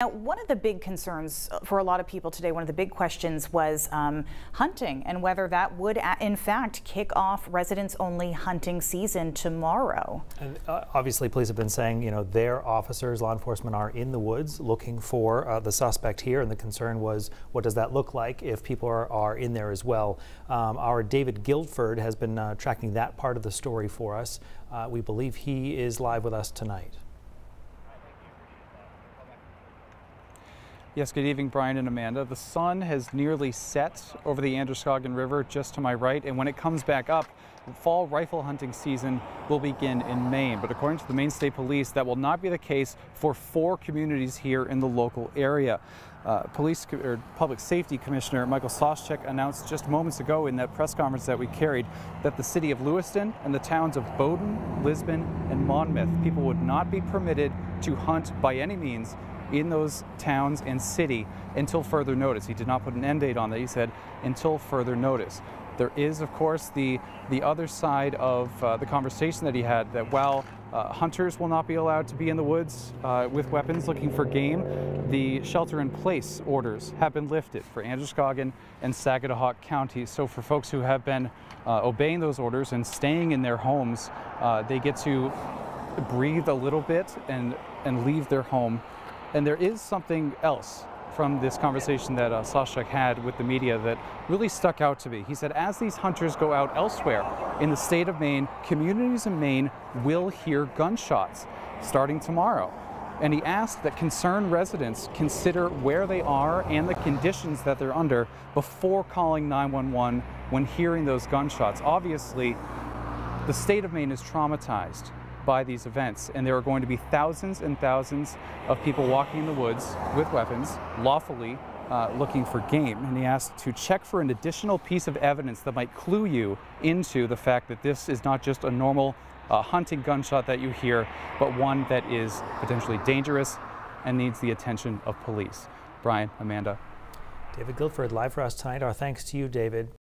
Now, one of the big concerns for a lot of people today, one of the big questions was hunting and whether that would in fact kick off residents-only hunting season tomorrow. And obviously police have been saying, you know, their officers, law enforcement are in the woods looking for the suspect here, and the concern was, what does that look like if people are in there as well? Our David Guildford has been tracking that part of the story for us. We believe he is live with us tonight. Yes, good evening, Brian and Amanda. The sun has nearly set over the Androscoggin River just to my right, and when it comes back up, fall rifle hunting season will begin in Maine. But according to the Maine State Police, that will not be the case for 4 communities here in the local area. Public Safety Commissioner Michael Soschek announced just moments ago in that press conference that we carried that the city of Lewiston and the towns of Bowdoin, Lisbon, and Monmouth, people would not be permitted to hunt by any means in those towns and city until further notice. He did not put an end date on that. He said until further notice. There is, of course, the other side of the conversation that he had, that while hunters will not be allowed to be in the woods with weapons looking for game, the shelter-in-place orders have been lifted for Androscoggin and Saginaw counties. So for folks who have been obeying those orders and staying in their homes, they get to breathe a little bit and leave their home. And there is something else from this conversation that Soschek had with the media that really stuck out to me. He said, as these hunters go out elsewhere in the state of Maine, communities in Maine will hear gunshots starting tomorrow. And he asked that concerned residents consider where they are and the conditions that they're under before calling 911 when hearing those gunshots. Obviously, the state of Maine is traumatized by these events, and there are going to be thousands and thousands of people walking in the woods with weapons, lawfully looking for game. And he asked to check for an additional piece of evidence that might clue you into the fact that this is not just a normal hunting gunshot that you hear, but one that is potentially dangerous and needs the attention of police. Brian, Amanda. David Guildford live for us tonight. Our thanks to you, David.